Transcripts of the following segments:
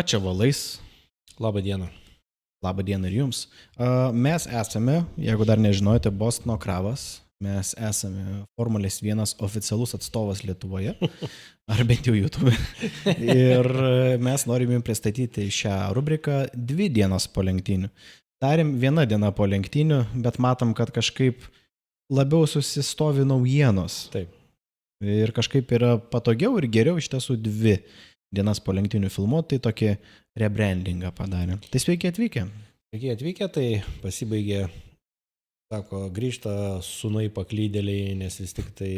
čia valais. Labą dieną. Labą dieną ir jums. Mes esame, jeigu dar nežinojote, Bostono Kravas. Mes esame Formulės 1 oficialus atstovas Lietuvoje, ar bent jau YouTube. Ir mes norim jums pristatyti šią rubriką 2 dienos po lenktynių. Darėm 1 diena po lenktynių, bet matom, kad kažkaip labiau susistovi naujienos. Taip. Ir kažkaip yra patogiau ir geriau iš tiesų 2 dienas po lenktynių filmuoti, tai tokį rebrandingą padarė. Tai sveiki atvykę. Sveiki atvykę, tai pasibaigė, sako, grįžta sūnai paklydėliai, nes vis tik tai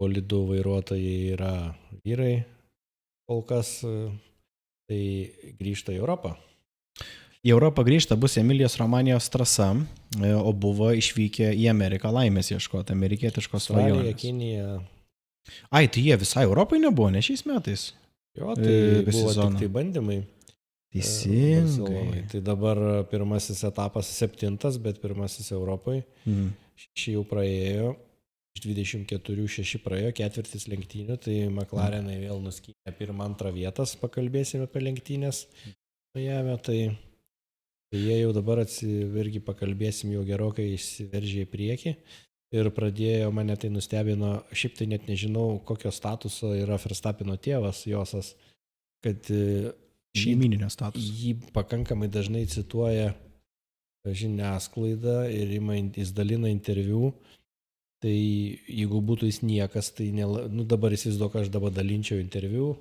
bolidų vairuotojai yra vyrai, kol kas, tai grįžta į Europą. Į Europą grįžta bus Emilijos Romanijos trasa, o buvo išvykę į Ameriką laimės ieškoti, amerikietiškos svajonės. Kinija. Ai, tai jie visai Europai nebuvo, ne šiais metais? Jo, tai buvo tik tai bandymai. Teisingai. Tai dabar pirmasis etapas 7, bet pirmasis Europai. 6 jau praėjo, iš 24 6 praėjo, 4 lenktynių, tai McLarenai vėl nuskynė 1-2 vietas, pakalbėsime apie lenktynės. Tai jie jau dabar irgi pakalbėsim, jau gerokai išsiveržė į priekį. Ir pradėjo, mane tai nustebino, šiaip tai net nežinau, kokio statuso yra Verstappeno tėvas, Josas, kad šeimininio statuso. Jį pakankamai dažnai cituoja žiniasklaida ir jis dalina interviu. Tai jeigu būtų jis niekas, tai dabar įsivaizduoju, kad aš dabar dalinčiau interviu,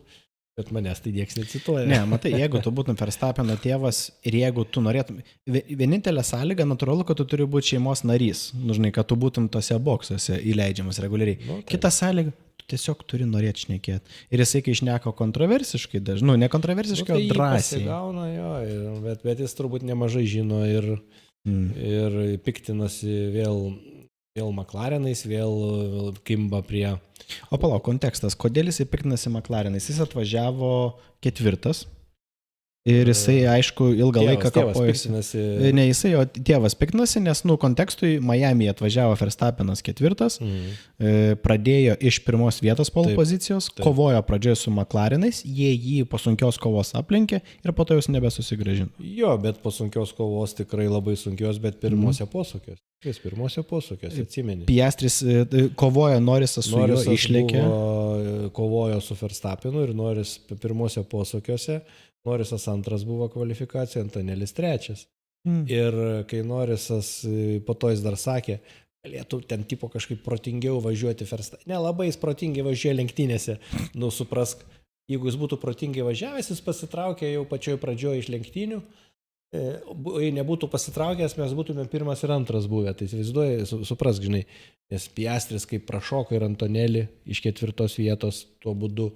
bet manęs tai nieks necituoja. Ne, matai, jeigu tu būtum Verstappeno tėvas ir jeigu tu norėtum, vienintelė sąlyga, natūralu, kad tu turi būti šeimos narys, žinai, kad tu būtum tose boksuose įleidžiamas reguliariai. Kita sąlyga, tu tiesiog turi norėti šnekėti. Ir jisai, kai šneka kontroversiškai, ne kontroversiškai, o drąsiai. Pasigauna jo, bet jis turbūt nemažai žino ir piktinasi vėl McLarenais, vėl kimba prie... O palauk, kontekstas, kodėl jisai piktinasi McLarenais? Jis atvažiavo 4. Ir jisai, aišku, ilgą laiką kapojosi. Ne, jisai, o tėvas piktinasi, nes, kontekstui Miami atvažiavo Verstappenas 4, pradėjo iš 1 vietos pole pozicijos, kovojo pradžioje su McLarenais, jie jį po sunkios kovos aplenkė ir po to jūs nebesusigrąžino. Jo, bet po sunkios kovos tikrai labai sunkios, bet pirmose posūkiuose. Pirmose posūkiuose, atsimeni. Piastris kovojo, Norrisas su juo išlėkė. Kovojo su Verstappenu ir Norris pirmose posūkiuose. Norrisas 2 buvo kvalifikacija, Antonelis 3. Ir kai Norrisas po to jis dar sakė, galėtų ten tipo kažkaip protingiau važiuoti Verstappen. Ne, labai jis protingai važiuoja lenktynėse. Suprask, jeigu jis būtų protingai važiavęs, jis pasitraukė jau pačioj pradžioje iš lenktynių. Jei nebūtų pasitraukęs, mes būtume 1 ir 2 buvę. Tai įsivaizduoji, suprask, žinai, nes Piastris kaip prašoko ir Antonelį iš 4 vietos tuo būdu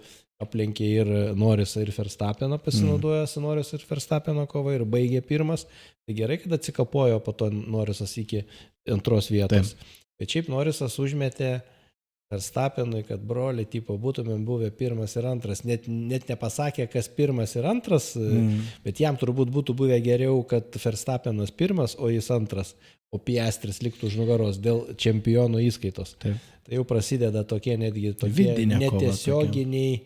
aplenkė ir Norrisą ir Verstappeną, pasinaudojo su Norriso ir Verstappeno kova ir baigė 1. Tai gerai, kad atsikapojo po to Norrisas iki 2 vietos. Bet šiaip Norrisas užmetė Verstappenui, kad broli, tipo, būtumėm buvę 1 ir 2. Net nepasakė, kas 1 ir 2, bet jam turbūt būtų buvę geriau, kad Verstappenas 1, o jis 2, o Piastris liktų už nugaros dėl čempionų įskaitos. Taip. Tai jau prasideda tokie netgi tokie netiesioginiai,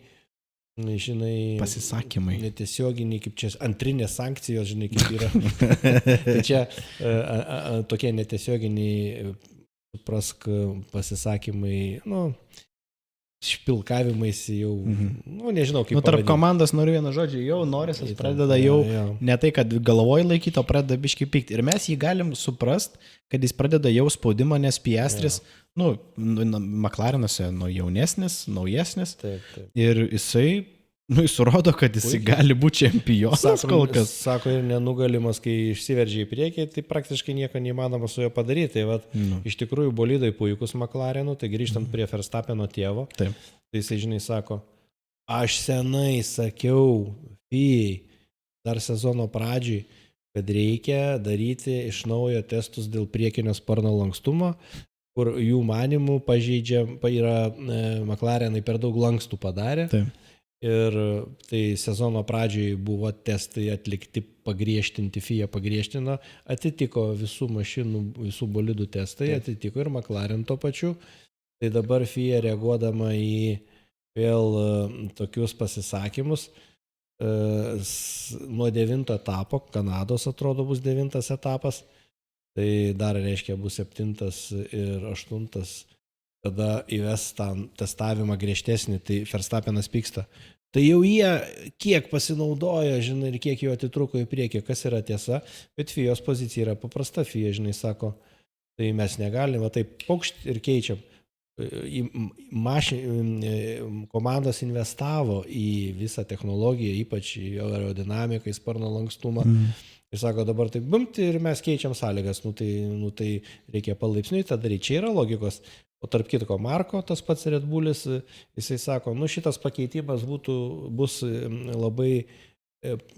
žinai, pasisakymai. Netiesioginiai, kaip čia antrinės sankcijos, žinai, kaip yra. Tai čia tokie netiesioginiai, suprask, pasisakymai, špilkavimais jau, nežinau kaip. Tarp komandos noriu vieną žodžią, jau Norrisas pradeda jau ne tai, kad galvoj laikyti, o pradeda biškai pykti. Ir mes jį galim suprast, kad jis pradeda jau spaudimą, nes Piastris, McLarenuose jaunesnis, naujesnis. Taip. Ir jisai, jis rodo, kad jis gali būti čempionas kol kas. Sako, ir nenugalimas, kai išsiveržė į priekį, tai praktiškai nieko neįmanoma su juo padaryti. Tai iš tikrųjų bolidai puikus McLarenų, tai grįžtant prie Verstappeno tėvo, tai jisai, žinai, sako, aš senai sakiau FIA dar sezono pradžiai, kad reikia daryti iš naujo testus dėl priekinio sparno lankstumo, kur jų manimų pažeidžia, yra McLarenai per daug lankstų padarė. Taip. Ir tai sezono pradžiai buvo testai atlikti pagriežtinti, FIA pagriežtino, atitiko visų mašinų, visų bolidų testai, atitiko ir McLaren to pačiu. Tai dabar FIA reaguodama į vėl tokius pasisakymus, nuo 9 etapo, Kanados atrodo bus 9 etapas, tai dar reiškia bus 7 ir 8, tada įves tą testavimą griežtesnį, tai Verstappenas pyksta. Tai jau jie kiek pasinaudojo, žinai, ir kiek jo atitruko į priekį, kas yra tiesa, bet FIOS pozicija yra paprasta, FIA, žinai, sako, tai mes negalime, taip paukšt ir keičiam. Komandos investavo į visą technologiją, ypač į aerodinamiką, į sparno lankstumą. Ir sako, dabar taip bumti ir mes keičiam sąlygas, tai reikia palaipsniui tą daryti. Čia yra logikos. O tarp kitko Marko, tas pats Red Bullis, jisai sako, šitas pakeitimas bus labai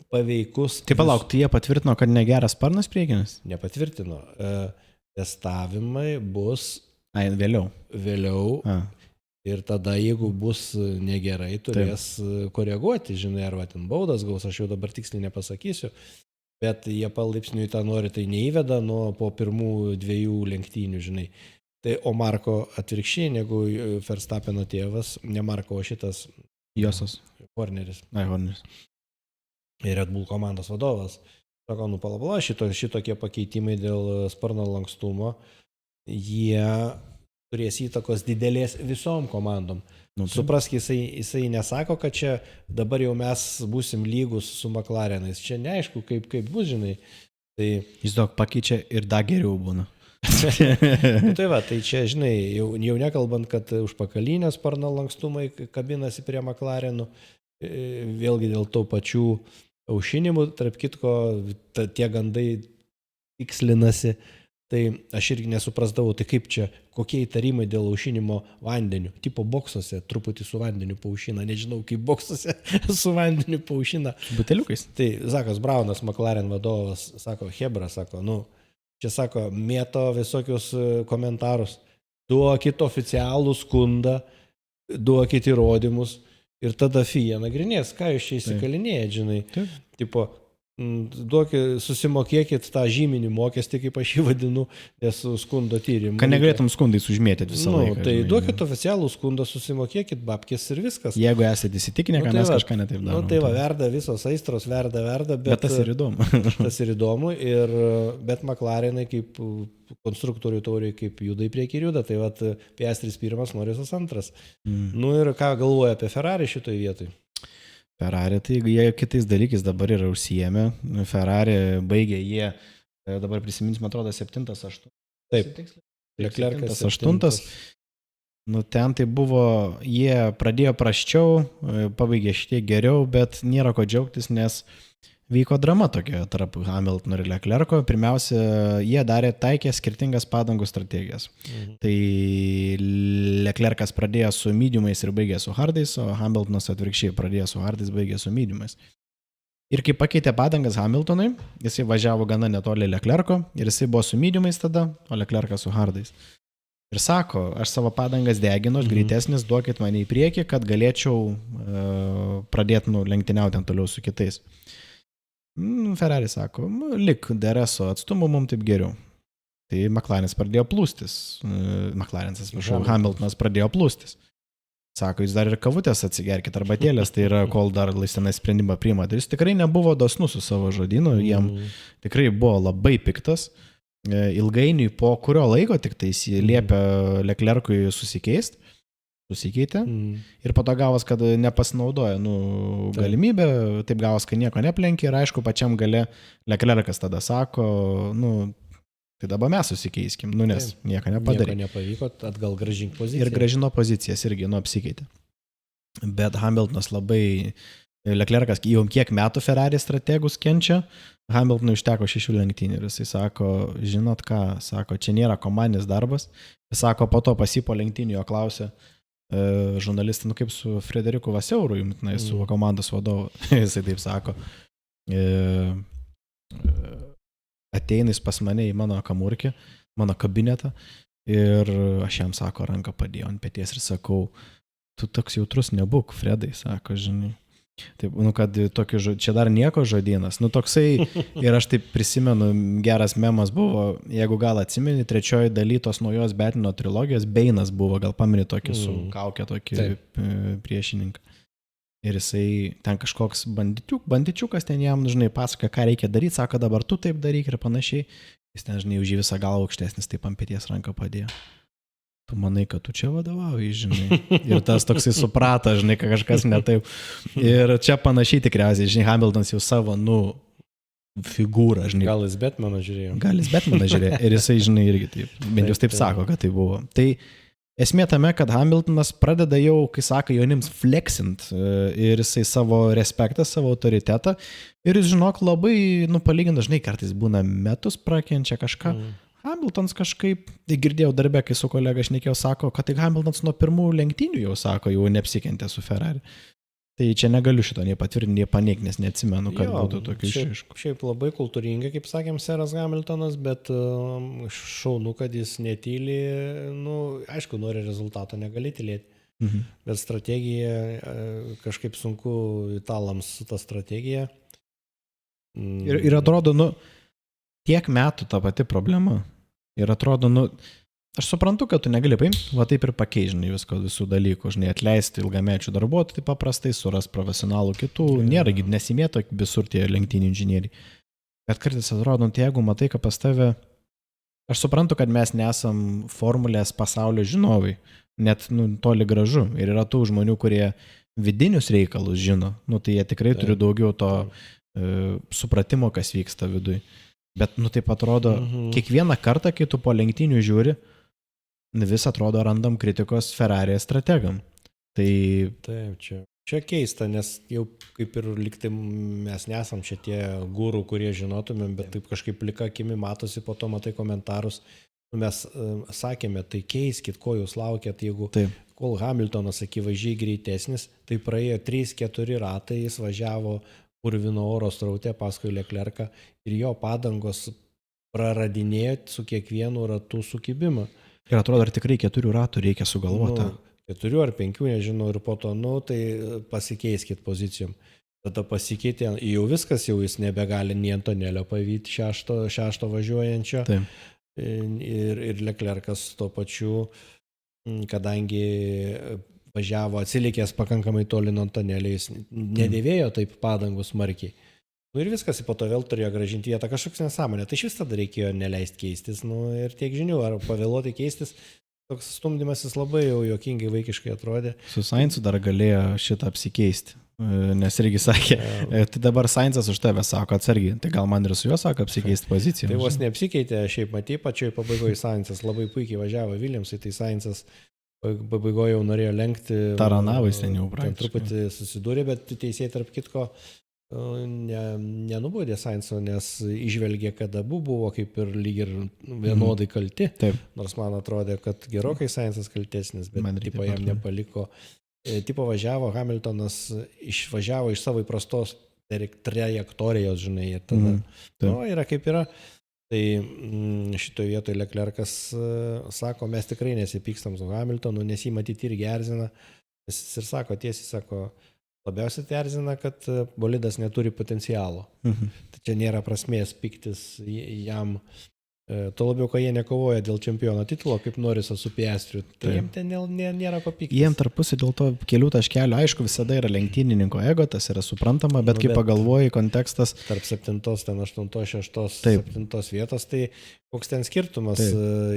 paveikus. Tai palauk, tai jie patvirtino, kad negeras sparnas priekinis? Nepatvirtino. Testavimai bus vėliau. Ir tada, jeigu bus negerai, turės koreguoti, žinai, ar ten baudas gaus, aš jau dabar tiksliai nepasakysiu, bet jie palaipsniui tą nori, tai neįveda po pirmų 2 lenktynių, žinai. Tai o Marko atvirkščiai, negu Verstappeno tėvas, ne Marko, o šitas Josas. Horneris. Horneris. Ir Red Bull komandos vadovas. Sako, palabala, šitokie pakeitimai dėl sparno lankstumo, jie turės įtakos didelės visom komandom. Suprask, jisai nesako, kad čia dabar jau mes būsim lygus su McLarenais. Čia neaišku, kaip bus, žinai. Tai jis daug pakeičia ir dar geriau būna. Tai va, tai čia, žinai, jau nekalbant, kad užpakalinės sparno lankstumai kabinasi prie McLarenų, vėlgi dėl to pačių aušinimų, tarp kitko, tie gandai tikslinasi. Tai aš irgi nesuprasdavau, tai kaip čia, kokie įtarimai dėl aušinimo vandeniu. Tipo boksuose truputį su vandeniu paušina, nežinau, kaip boksuose su vandeniu paušina. Buteliukais. Tai Zakas Braunas, McLaren vadovas, sako, Hebra, sako, čia sako, mėto visokius komentarus, duokit oficialų skundą, duokit įrodymus ir tada FIA nagrinės, ką jūs čia įsikalinėjat, žinai. Tipo, susimokėkit tą žyminį mokestį, kaip aš jį vadinu, nes skundo tyrimų. Kad negalėtum skundais užmėtyti visą laiką. Tai duokit oficialų skundą, susimokėkit babkės ir viskas. Jeigu esate įsitikinę, kad mes kažką netaip darome. Tai va, verda visos aistros, verda, bet tas ir įdomu. Tas ir įdomu, bet McLarenai kaip konstruktorių tauriai kaip juda į priekį ir juda, tai va, Piastris 1, Norrisas 2. Ir ką galvoja apie Ferrari šitoj vietoj? Ferrari, tai jie kitais dalykais dabar yra užsiėmę. Ferrari baigė jie, dabar prisiminsim, man atrodo, 7-8. Taip, Leclercas 8. Ten tai buvo, jie pradėjo prasčiau, pabaigė šiek tiek geriau, bet nėra ko džiaugtis, nes vyko drama tokia tarp Hamiltono ir Leclerco. Pirmiausia, jie taikė skirtingas padangų strategijas. Tai Leclercas pradėjo su mediumais ir baigė su hardais, o Hamiltonas atvirkščiai pradėjo su hardais, baigė su mediumais. Ir kai pakeitė padangas Hamiltonui, jisai važiavo gana netoli Leclerco ir jisai buvo su mediumais tada, o Leclercas su hardais. Ir sako, aš savo padangas deginu, aš greitesnis, duokit mane į priekį, kad galėčiau pradėti lenktyniauti toliau su kitais. Ferrari sako, lik DRS atstumu, mums taip geriau. Tai McLarenas pradėjo plūstis. Hamiltonas pradėjo plūstis. Sako, jūs dar ir kavutės atsigerkit arbatėlės, tai yra, kol dar laisvėnai sprendimą priima. Tai jis tikrai nebuvo dosnus su savo žodynu, jam tikrai buvo labai piktas. Ilgainiui po kurio laiko tik tai jis liepia Leclercui susikeitė ir po to gavos, kad nepasinaudoja galimybę, taip gavos, kad nieko neplenkė ir aišku, pačiam gale Leclercas tada sako, tai dabar mes susikeiskim, nes nieko nepadarė. Nieko nepavyko, atgal grąžink poziciją. Ir grąžino pozicijas irgi, apsikeitė. Bet Hamiltonas labai, Leclercas jau kiek metų Ferrari strategus kenčia, Hamiltonui užteko 6 lenktynių ir jisai sako, žinot ką, sako, čia nėra komandinis darbas. Jis sako, po to pasipo lenktynių, jo klausė žurnalistai, kaip su Frederiku Vaseuru, su komandos vadovu, jisai taip sako, ateina jis pas mane į mano kamurkį, mano kabinetą ir aš jam sako, ranką padėjau ant peties ir sakau, tu toks jautrus nebūk, Fredai, sako, žinai. Taip, kad čia dar nieko žodynas. Toksai, ir aš taip prisimenu, geras memas buvo, jeigu gal atsimeni, 3 daly tos naujos Betlino trilogijos, Beinas buvo, gal pameni tokį su kaukė, tokį priešininką. ir jisai ten kažkoks bandičiukas ten jam, žinai, pasakoja, ką reikia daryti, sako, dabar tu taip daryk ir panašiai. Jis ten, žinai, už jį visą galvą aukštesnis, taip ant peties ranką padėjo. Tu manai, kad tu čia vadovauji, žinai. Ir tas toksai suprata, žinai, kad kažkas ne taip. Ir čia panašiai tikriausiai, žinai, Hamiltonas jau savo, figūrą, žinai. Gal jis Batmaną žiūrėjo. Ir jisai, žinai, irgi taip. Bent jau taip sako, kad tai buvo. Tai esmė tame, kad Hamiltonas pradeda jau, kai sako, jaunims flexint ir jisai savo respektą, savo autoritetą. Ir jis, žinok, labai, palygint, dažnai kartais būna metus prakenčia kažką. Hamiltonas kažkaip, girdėjau darbę, kai su kolega šnekėjau, sako, kad tai Hamiltonas nuo pirmų lenktynių jau sako, jau neapsikentė su Ferrari. Tai čia negaliu šito nei patvirtinti, nei paneigti, nes neatsimenu, kad būtų tokių išaiškų. Šiaip labai kultūringai, kaip sakėm, seras Hamiltonas, bet šaunu, kad jis netyli, aišku, nori rezultato, negali tylėti. Bet strategija, kažkaip sunku italams su ta strategija. Ir atrodo, tiek metų ta pati problema. Ir atrodo, aš suprantu, kad tu negali paimti, va taip ir pakeižinai visų dalykų, žinai, atleisti ilgamečių darbuotojų, tai paprastai suras profesionalų kitų, nėra, nesimėto visur tie lenktynių inžinieriai. Bet kartais atrodo, jeigu matai, kad pas tave, aš suprantu, kad mes nesam formulės pasaulio žinovai, net toli gražu. Ir yra tų žmonių, kurie vidinius reikalus žino, tai jie tikrai turi daugiau to supratimo, kas vyksta viduj. Bet, taip atrodo, kiekvieną kartą, kai tu po lenktynių žiūri, vis atrodo randam kritikos Ferrari strategam. Taip, čia keista, nes jau kaip ir liktai mes nesam šitie gurų, kurie žinotumėm, bet taip kažkaip plika akimi matosi, po to matai komentarus. Mes sakėme, tai keiskit, ko jūs laukiat, jeigu kol Hamiltonas akivaizdžiai greitesnis, tai praėjo 3-4 ratai, jis važiavo purvino oro sraute paskui Leclercą ir jo padangos praradinėjo su kiekvienu ratų sukibimą. Ir atrodo, ar tikrai 4 ratų reikia sugalvoti? 4 ar 5, nežinau, ir po to, tai pasikeiskit pozicijom. Tada pasikeitė, jau viskas, jau jis nebegali nei Antonelio pavyti šešto važiuojančio. Taip. Ir Leclercas tuo pačiu, kadangi važiavo atsilikęs pakankamai toli nuo Antonelio, jis nedėvėjo taip padangų smarkiai. Ir viskas, po to vėl turėjo gražinti vietą, kažkoks nesąmonė. Tai šis tada reikėjo neleisti keistis, ir tiek žinių, ar pavėluoti keistis. Toks stumdymasis labai jau juokingai vaikiškai atrodė. Su Sainzu dar galėjo šitą apsikeisti, nes irgi sakė, tai dabar Sainzas už tave sako atsargiai, tai gal man ir su juo sako apsikeisti poziciją. Tai vos neapsikeitė, šiaip matai, pačioj pabaigoje Sainzas labai puikiai važiavo Williamsui, tai Sainzas pabaigoje jau norėjo lenkti. Taranavais ten jau praktiškai. Truputį susidūrė, bet teisėjai tarp kitko nenubaudė Sainzo, nes išvelgė, kad abu buvo kaip ir lyg ir vienodai kalti. Taip. Nors man atrodė, kad gerokai Sainzas kaltesnis, bet tipo jam nepaliko. Tipo važiavo, Hamiltonas išvažiavo iš savo įprastos trajektorijos, žinai, ir tada yra kaip yra. Tai šitoje vietoje Leclercas sako, mes tikrai nesipykstam su Hamiltonu, nes jį matyti irgi erzina. Jis ir sako, tiesiai sako, labiausiai tai erzina, kad bolidas neturi potencialo. Tai čia nėra prasmės pyktis jam. Tuo labiau, kai jie nekovoja dėl čempiono titulo, kaip Norisas su Piastriu. Tai jiem ten nėra ko pyktis. Jiem tarpusai dėl to kelių taškelių, aišku, visada yra lenktynininko ego, tas yra suprantama, bet kai pagalvoji kontekstas. Tarp 7, 8, 6, 7 vietos, tai koks ten skirtumas,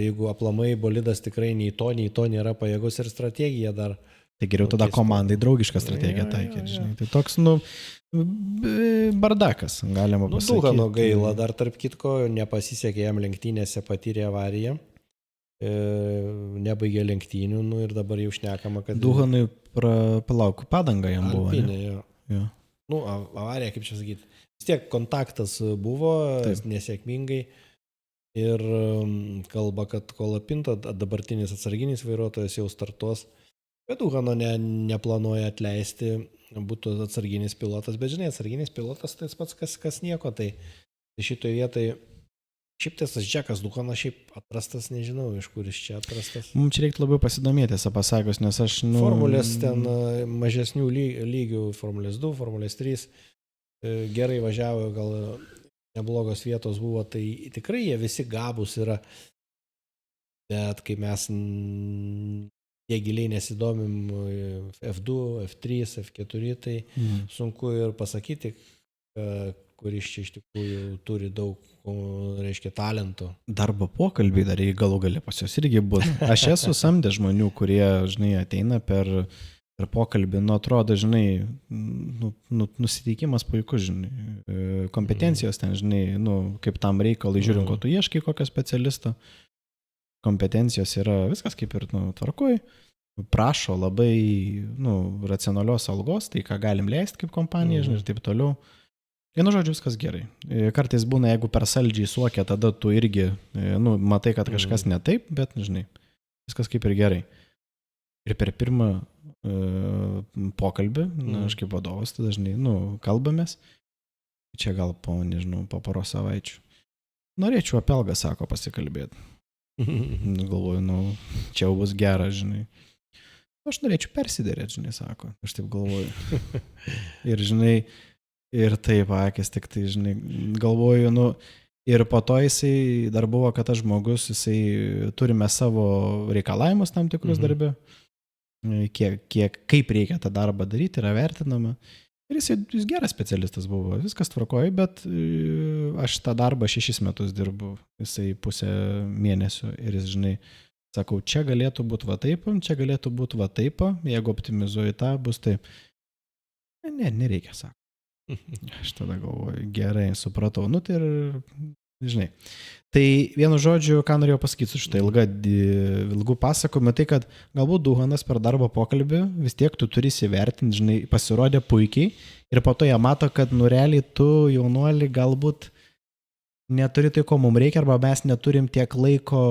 jeigu aplamai bolidas tikrai nei to nėra pajėgus ir strategija dar. Tai geriau tada komandai draugišką strategiją taikyti, žinai. Tai toks, bardakas, galima pasakyti. Duhano gaila, dar tarp kitko, nepasisekė jam lenktynėse, patyrė avariją, nebaigė lenktynių, ir dabar jau šnekama, kad... Duhanui palauk, padanga jam buvo. Alpinė, jo. Avarija, kaip čia sakyti. Vis tiek kontaktas buvo, nesėkmingai. Ir kalba, kad Kolapinto, dabartinis atsarginis vairuotojas jau startuos. Bet Duhano neplanuoja atleisti, būtų atsarginis pilotas, bet žinai, atsarginis pilotas tai pats kas nieko, tai šitoje vietoje šiaip tas Džekas Duhanas šiaip atrastas, nežinau, iš kur iš čia atrastas. Mums čia reiktų labiau pasidomėti, pasakius, nes aš... Formulės ten mažesnių lygių, Formulės 2, Formulės 3, gerai važiavo, gal neblogos vietos buvo, tai tikrai jie visi gabūs yra, bet kai mes tie giliai nesidomim F2, F3, F4, tai sunku ir pasakyti, kuris čia iš tikrųjų turi daug, reiškia, talentų. Darbo pokalbiai dar galų gali pas jos irgi bus. Aš esu samdęs žmonių, kurie, žinai, ateina per pokalbį, atrodo, žinai, nusiteikimas puikus, žinai, kompetencijos ten, žinai, kaip tam reikalai, žiūrint, ko tu ieškai, kokio specialisto, kompetencijos yra viskas kaip ir tvarkoj, prašo labai, racionalios algos, tai ką galim leisti kaip kompanija, žinai, ir taip toliau. Vienu žodžiu, viskas gerai. Kartais būna, jeigu per saldžiai suokia, tada tu irgi, matai, kad kažkas ne taip, bet, žinai, viskas kaip ir gerai. Ir per pirmą pokalbį, aš kaip vadovas, tada dažnai, kalbamės. Čia gal po poros savaičių. Norėčiau apie algą, sako, pasikalbėti. Galvoju, čia jau bus gera, žinai. Aš norėčiau persiderėti, žinai, sako. Aš taip galvoju. Ir, žinai, ir taip akis, tik tai, žinai, galvoju, ir po to jisai dar buvo, kad tas žmogus, jisai turime savo reikalavimus tam tikrus darbe, kaip reikia tą darbą daryti, yra vertinama. Ir jis geras specialistas buvo, viskas tvarkoja, bet aš tą darbą 6 metus dirbu, jisai pusę mėnesio ir jis, žinai, sakau, čia galėtų būti va taip, čia galėtų būti va taip, jeigu optimizuoji tą, bus taip. Ne, nereikia, sako. Aš tada galvoju, gerai, supratau. Tai ir, žinai. Tai vienu žodžiu, ką norėjau pasakyti su šitą ilgų pasakojimą, tai kad galbūt Duhanas per darbo pokalbį vis tiek tu turi įsivertinti, žinai, pasirodė puikiai ir po to jie mato, kad realiai tu, jaunuoli, galbūt neturi tai, ko mums reikia, arba mes neturim tiek laiko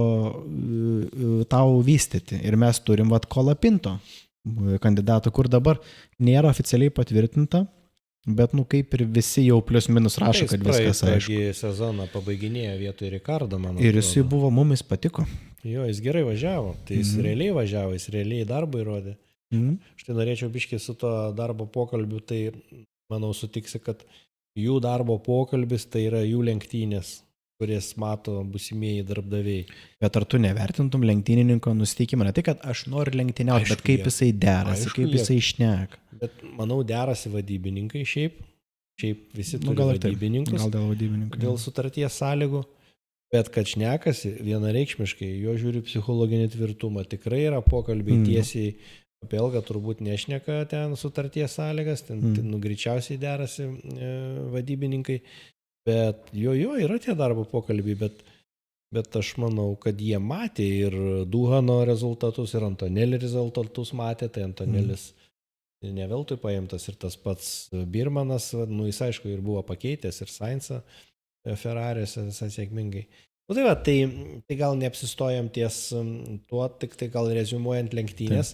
tau vystyti ir mes turim kolapinto kandidato, kur dabar nėra oficialiai patvirtinta. Bet, kaip ir visi jau plius minus rašo, kad viskas aišku. Jis sezoną pabaiginėjo vietoj Ricardo, man atrodo. Ir jisai buvo, mumis patiko. Jo, jis gerai važiavo. Tai jis realiai važiavo, jis realiai darbą įrodė. Aš tai norėčiau biškiai su to darbo pokalbiu, tai manau sutiksi, kad jų darbo pokalbis tai yra jų lenktynės, kuris mato būsimieji darbdaviai. Bet ar tu nevertintum lenktynininko nusiteikimą? Ne tai, kad aš noriu lenktyniauti, bet kaip jisai derasi, kaip jisai šneka. Bet manau derasi vadybininkai šiaip visi turi vadybininkus. Gal dėl vadybininkų. Dėl sutarties sąlygų. Bet kad šnekasi vienareikšmiškai, jo žiūri psichologinį tvirtumą. Tikrai yra pokalbiai tiesiai apie algą, turbūt nešneka ten sutarties sąlygas, ten greičiausiai derasi vadybininkai. Bet jo yra tie darbo pokalbiai, bet aš manau, kad jie matė ir Duhano rezultatus, ir Antonelli rezultatus matė, tai Antonelis ne veltui paimtas ir tas pats Birmanas, jis aišku ir buvo pakeitęs ir Sainzą Ferrari'ose visai sėkmingai. Tai gal neapsistojam ties tuo, tik tai gal reziumuojant lenktynės.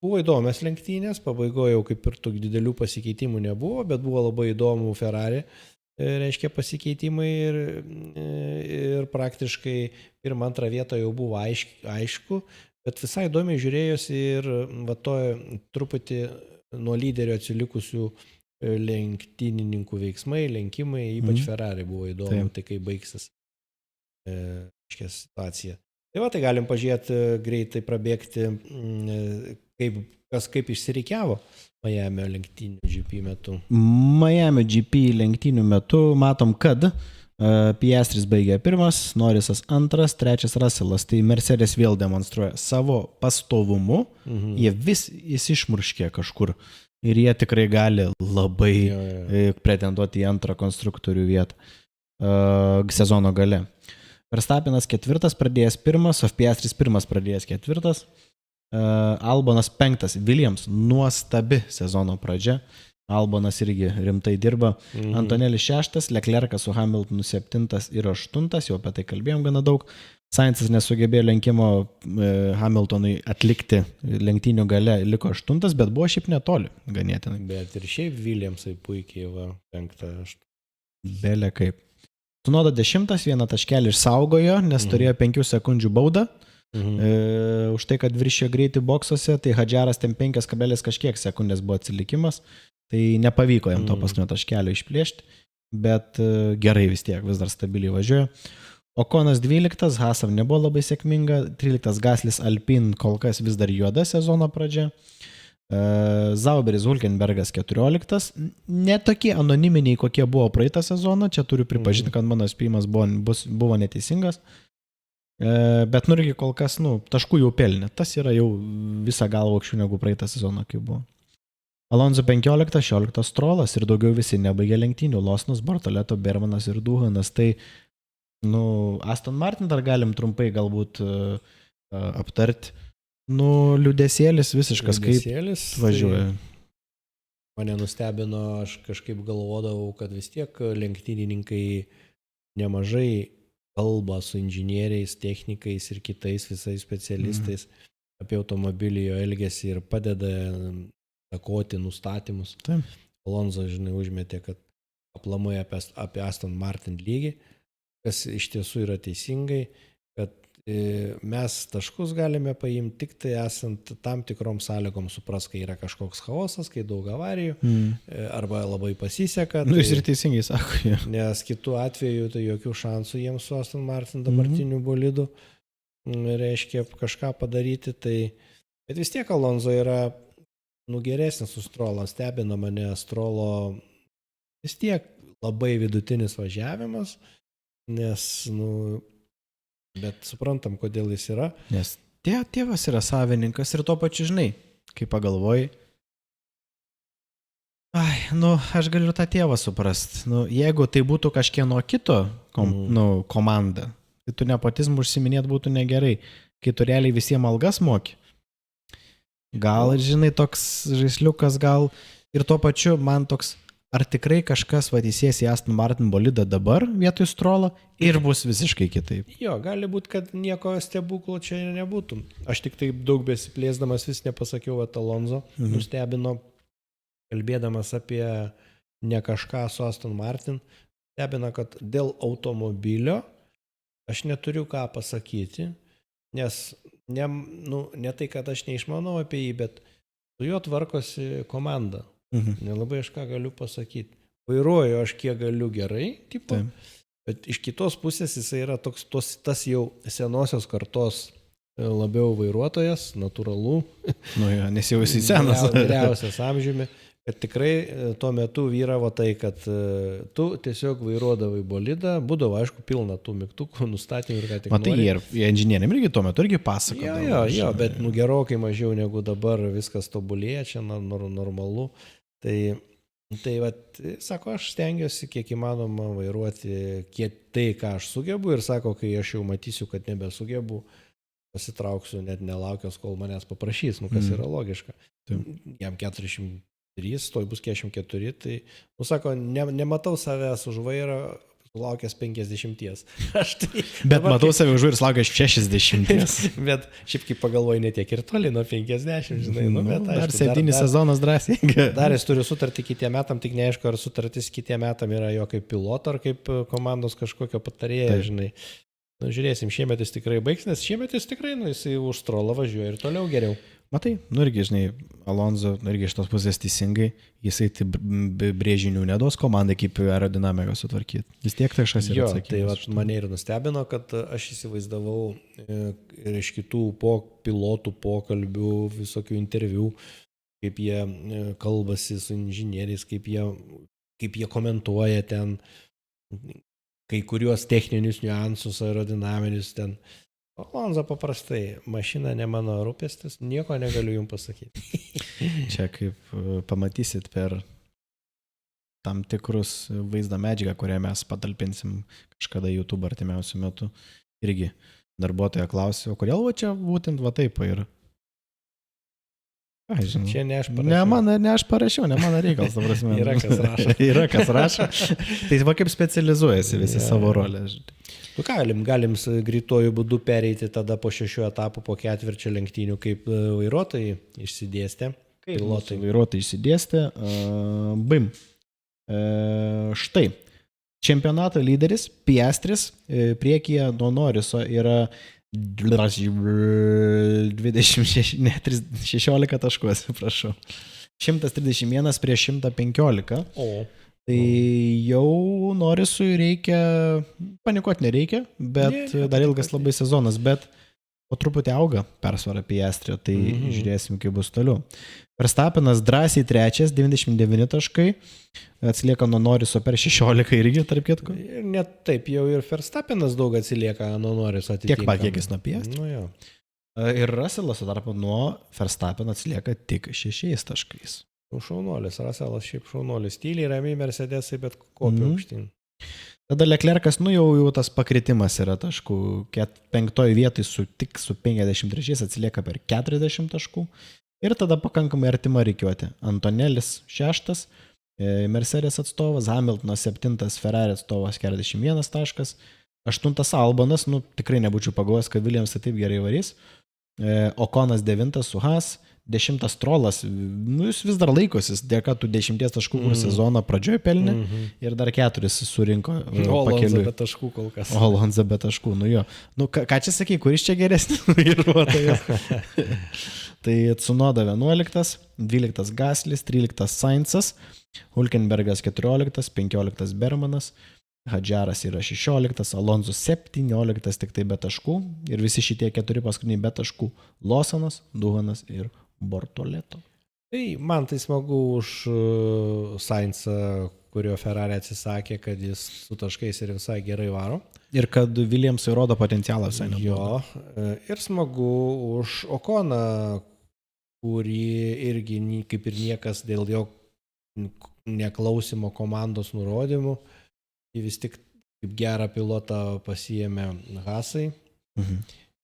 Buvo įdomias lenktynės, pabaigoje jau kaip ir tų didelių pasikeitimų nebuvo, bet buvo labai įdomų Ferrari, reiškia pasikeitimai ir praktiškai pirmą, antrą vietą jau buvo aišku, bet visai įdomiai žiūrėjosi ir to truputį nuo lyderio atsilikusių lenktynininkų veiksmai, lenkimai, ypač Ferrari buvo įdomu, tai kaip baigsis situacija. Tai galim pažiūrėti, greitai prabėgti, kaip išsirikiavo Miami lenktynių GP metu. Miami GP lenktynių metu matom, kad Piastris baigė pirmas, Norrisas antras, trečias Russellas. Tai Mercedes vėl demonstruoja savo pastovumu, jis išmurškė kažkur ir jie tikrai gali labai pretenduoti į antrą konstruktorių vietą sezono gale. Verstappenas ketvirtas pradėjęs pirmas, Piastris pirmas pradėjęs ketvirtas, Albonas penktas, Williams nuostabi sezono pradžia, Albonas irgi rimtai dirba, Antonelis šeštas, Leclercas su Hamiltonu septintas ir aštuntas, jau apie tai kalbėjom gana daug, Sainzas nesugebėjo lenkimo Hamiltonui atlikti lenktynių gale, liko aštuntas, bet buvo šiaip netoli ganėtinai. Bet ir šiaip Williamsai puikiai penktą aštuntą. Belė kaip. Tsunoda 10, vieną taškelį išsaugojo, nes turėjo 5 sekundžių baudą. Už tai, kad viršijo greitį boksuose, tai Hadžaras ten 5 kažkiek sekundės buvo atsilikimas, tai nepavyko jam to paskutinio taškelio išplėšti, bet gerai vis tiek, vis dar stabiliai važiuoja. Okonas 12, Hasav nebuvo labai sėkminga, 13 Gaslis Alpin kol kas vis dar juoda sezono pradžia. Zauberis Hulkenbergas 14. Ne tokie anoniminiai, kokie buvo praeitą sezoną, čia turiu pripažinti, kad mano spėjimas buvo neteisingas. Bet irgi kol kas, taškų jau pelnė. Tas yra jau visą galvą aukščiau negu praeitą sezoną, kai buvo. Alonso 15, 16 Strolas ir daugiau visi nebaigė lenktynių. Losnas, Bortoleto, Bermanas ir Duhanas. Tai, Aston Martin dar galim trumpai galbūt aptarti. Liūdėsėlis visiškas, kaip važiuoja. Tai mane nustebino, aš kažkaip galvodavau, kad vis tiek lenktynininkai nemažai kalba su inžinieriais, technikais ir kitais visais specialistais apie automobilio elgesį ir padeda takoti nustatymus. Taip. Alonso, užmetė, kad aplamai apie Aston Martin lygį, kas iš tiesų yra teisingai, kad mes taškus galime paimti tik tai esant tam tikrom sąlygom supras, kai yra kažkoks chaosas, kai daug avarijų, arba labai pasiseka. Jūs ir teisingai sako. Ja. Nes kitų atveju tai jokių šansų jiems su Aston Martin dabartiniu bolidu reiškia kažką padaryti. Bet vis tiek Alonso yra geresnis su Strola. Stebina mane Strolo vis tiek labai vidutinis važiavimas, nes bet suprantam, kodėl jis yra. Nes tėvas yra savininkas ir to pačiu kai pagalvoji. Aš galiu tą tėvą suprast. Jeigu tai būtų kažkieno kito komanda, tai tu nepotizmų užsiminėt būtų negerai. Kai tu realiai visiems algas moki. Gal, toks žaisliukas gal. Ir tuo pačiu man toks, ar tikrai kažkas įsės į Aston Martin bolidą dabar vietoj Strolo ir bus visiškai kitaip. Jo, gali būti, kad nieko stebuklo čia nebūtų. Aš tik taip daug besiplėsdamas vis nepasakiau, kad Alonso nustebino, kalbėdamas apie ne kažką su Aston Martin, stebina, kad dėl automobilio aš neturiu ką pasakyti, nes ne tai, kad aš neišmanau apie jį, bet su juo tvarkosi komanda. Nelabai aš ką galiu pasakyti. Vairuoju aš kiek galiu gerai, bet iš kitos pusės jisai yra tas jau senosios kartos labiau vairuotojas, natūralu. Nes jau jisai senas. Vyriausias amžiumi, kad tikrai tuo metu vyravo tai, kad tu tiesiog vairuodavai bolidą, būdavo aišku pilna tų mygtukų, nustatymų ir ką tik nori. Matai, ir inžinieriam irgi tuo metu irgi pasakodavo. Jo, bet gerokai mažiau negu dabar viskas tobulėja, čia normalu. Tai sako, aš stengiuosi kiek įmanoma vairuoti tai, ką aš sugebu ir sako, kai aš jau matysiu, kad nebesugebu, pasitrauksiu, net nelaukęs, kol manęs paprašys, kas yra logiška. Jam 43, toj bus 44, tai, sako, nematau savęs už vairo, sulaukęs 50. Bet matau save už vairo, sulaukęs 60. Bet šiaip kaip pagalvoju, netiek ir toli nuo 50, bet dar 7 sezonas drąsiai. Dar jis turi sutartį kitiem metam, tik neaišku, ar sutartis kitiem metam yra jo kaip piloto, ar kaip komandos kažkokio patarėjo, Žiūrėsim, šiemet jis tikrai baigs, nes šiemet jis tikrai, jisai už Strolą važiuoja ir toliau geriau. Matai, irgi, Alonso, irgi iš tos pusės teisingai, jisai brėžinių neduos komandai kaip aerodinamiką sutvarkyti. Vis tiek tai kažkas yra atsakymas. Tai mane ir nustebino, kad aš įsivaizdavau ir iš kitų pilotų pokalbių, visokių interviu, kaip jie kalbasi su inžinieriais, kaip jie komentuoja ten kai kuriuos techninius niuansus, aerodinaminius ten. Alonso paprastai, mašina ne mano rūpestis, nieko negaliu jums pasakyti. Čia kaip pamatysit per tam tikrus vaizdo medžiagą, kurią mes patalpinsim kažkada YouTube artimiausiu metu. Irgi darbuotoja klausė, o kodėl čia būtent taip ir... Čia ne aš parašiau. Ne aš parašiau, ne mano reikalas, ta prasme. Yra kas rašo. Yra kas rašo. Tai kaip specializuojasi visi savo rolę. Galim greituoju būdu pereiti tada po 6 etapų, po ketvirčio lenktynių, kaip vairuotojai išsidėstė. Pilotai vairuotojai išsidėstė. Bim. Štai. Čempionato lyderis Piastris priekyje nuo Norriso yra 16 taškų, prašau. 131 prieš 115. Tai jau Norisui reikia, panikuoti nereikia, bet dar ilgas labai sezonas, bet po truputį auga persvara Piastrio, tai žiūrėsim, kaip bus toliau. Verstappenas drąsiai trečias, 99 taškai, atsilieka nuo Noriso per 16 irgi, tarp kitko. Ir net taip, jau ir Verstappenas daug atsilieka nuo Noriso atitinkamai. Kiek jis nuo Piastrio? Nu, jo. Ir Russellas, tarpu, nuo Verstappeno atsilieka tik 6 taškais. Šaunuolis, Russellas šiaip šaunuolis, tyliai, ramiai Mercedesai, bet kopia aukštyn. Tada Leclercas, jau tas pakritimas yra taškų, 5 vietai tik su 53 atsilieka per 40 taškų ir tada pakankamai artima rikiuotė. Antonelis 6, Mercedes atstovas, Hamiltonas 7, Ferrari atstovas 41 taškas, 8 Albonas, tikrai nebūčiau pagalvojęs, kad Williams taip gerai varys, Okonas 9 su Haas, 10 Strolas, jis vis dar laikosi, dėka tų 10 taškų, kur sezoną pradžioj pelnė ir dar 4 surinko pakeliui. Olonza be taškų kol kas. Olonza be taškų, jo. Ką čia sakai, kuris čia geresnis vairuotojas? Tai Tsunoda 11, 12 Gaslis, 13 Sainzas, Hulkenbergas 14, 15 Bermanas, Hadžaras yra 16, Alonso 17, tik tai be taškų ir visi šitie 4 paskutiniai be taškų Lawsonas, Duhanas ir Bortoleto. Tai man tai smagu už Sainzą, kurio Ferrari atsisakė, kad jis su taškais ir visai gerai varo. Ir kad Williamsai rodo potencialą visai neblogai. Jo, ir smagu už Okoną, kurį irgi kaip ir niekas dėl jo neklausimo komandos nurodymų, jį vis tik kaip gerą pilotą pasiėmė Haasai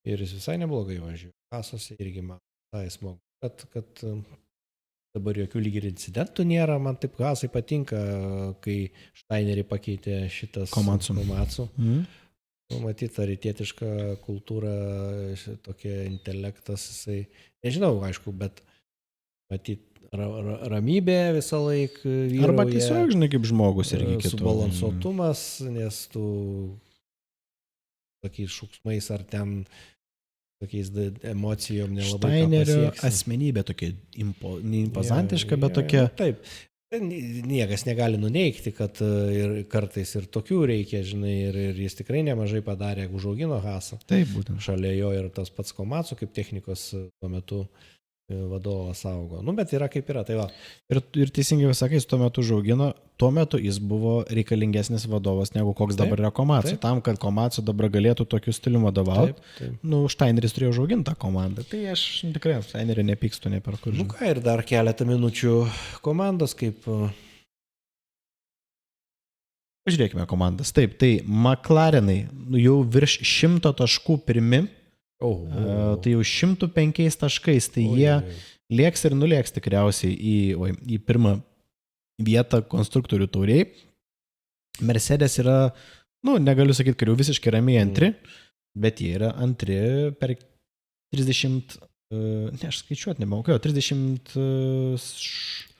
ir jis visai neblogai važiuoja. Haasose irgi man tai smagu. Kad dabar jokių lyg ir incidentų nėra, man taip Haasai patinka, kai Steinerį pakeitė šitas Komatsu. Matyt, ta rytietiška kultūra, tokia intelektas, jisai, nežinau, aišku, bet matyt, ramybė visą laiką vyrauja. Arba tiesiog, žinai, kaip žmogus irgi kitų. Subalansuotumas, nes tu tokiais šūksmais ar ten tokiais emocijom nelabai Steinerio asmenybė tokia impozantiška, bet tokia... Taip, niekas negali nuneigti, kad ir kartais ir tokių reikia, žinai, ir jis tikrai nemažai padarė, užaugino Haasą. Taip, būtent. Šalia jo ir tas pats Komatsu, kaip technikos tuo metu vadovas augo. Bet yra kaip yra, tai va. Ir teisingai visakai, jis tuo metu užaugino, tuo metu jis buvo reikalingesnis vadovas negu koks dabar yra Komatsu. Tam, kad Komatsu dabar galėtų tokiu stiliu vadovauti, Steineris turėjo užauginti tą komandą. Tai aš tikrai Steinerį nepykstu ne per kur. Ir dar keletą minučių komandos, kaip... Pažiūrėkime komandas. Taip, tai McLarenai jau virš 100 taškų pirmi. Tai jau 105 taškais, tai jie lieks ir nulieks tikriausiai į pirmą vietą konstruktorių tauriai. Mercedes yra, negaliu sakyti, kad jau visiškai ramiai antri, bet jie yra antri per 30, aš skaičiuoti nemokėjau, 30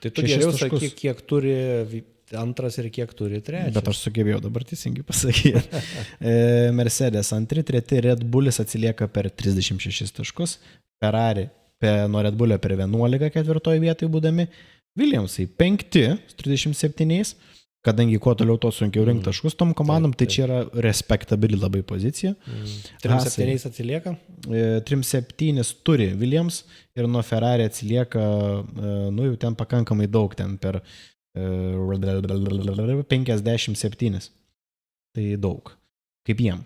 tai tu geriau sakyk, kiek turi antras ir kiek turi trečias. Bet aš sugebėjau dabar teisingai pasakyti. Mercedes antri, treti, Red Bullis atsilieka per 36 taškus, Ferrari nuo Red Bullio per 11 ketvirtoje vietoje būdami, Williamsai 5, 37, kadangi kuo toliau to sunkiau rinkti taškus tom komandom, tai čia yra respektabili labai pozicija. 3-7 atsilieka? 3-7 turi Williams ir nuo Ferrari atsilieka, jau ten pakankamai daug, ten per 57. Tai daug. Kaip jiem.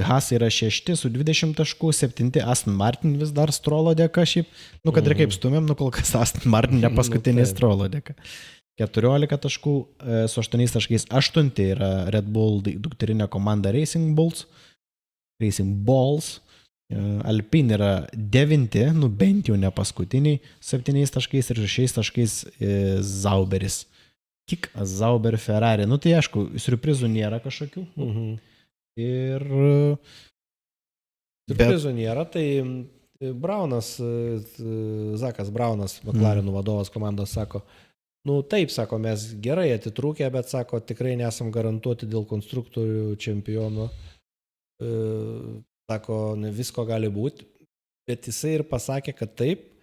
Haas yra 6 su 20 taškų, 7 Aston Martin vis dar Strolo dėka šiaip. Kad ir kaip stumėm, kol kas Aston Martin ne paskutinė Strolo dėka. 14 taškų su 8 taškais. 8 yra Red Bull dukterinė komanda Racing Balls. Alpine yra 9, bent jau ne paskutiniai, 7 taškais ir 6 taškais Zauberis. Kik Zauber Ferrari. Tai aišku, surprizų nėra kažkokių. Ir... Surprizų nėra, tai Braunas, Zakas Braunas, McLarenų vadovas komandos sako, taip, sako, mes gerai atitrūkę, bet sako, tikrai nesam garantuoti dėl konstruktorių čempionų. Sako, visko gali būti, bet jisai ir pasakė, kad taip,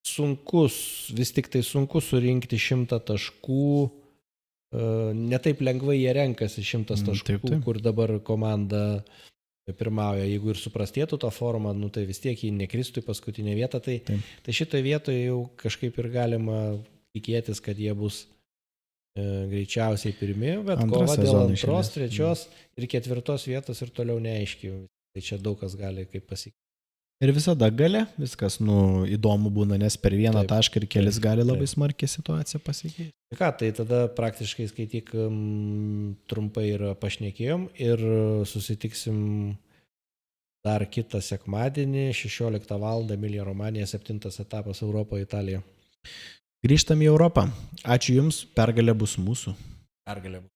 vis tik tai sunku surinkti 100 taškų netaip lengvai jie renkasi 100 taškų, taip. kur dabar komanda pirmauja. Jeigu ir suprastėtų tą formą, nu, tai vis tiek jį nekristų į paskutinę vietą. Tai šitoje vietoje jau kažkaip ir galima tikėtis, kad jie bus greičiausiai pirmi, bet kova dėl antros, trečios ir ketvirtos vietos ir toliau neaiškiai. Tai čia daug kas gali kaip pasakyti. Ir visada gale viskas, įdomu būna, nes per vieną tašką ir kelis gali labai smarkiai situaciją pasakyti. Ką, tai tada praktiškai skaityk trumpai ir pašnekėjom ir susitiksim dar kitą sekmadienį, 16 val. Emilija Romanija, 7 etapas Europo, Italija. Grįžtam į Europą. Ačiū Jums, pergalė bus mūsų. Pergalė bus.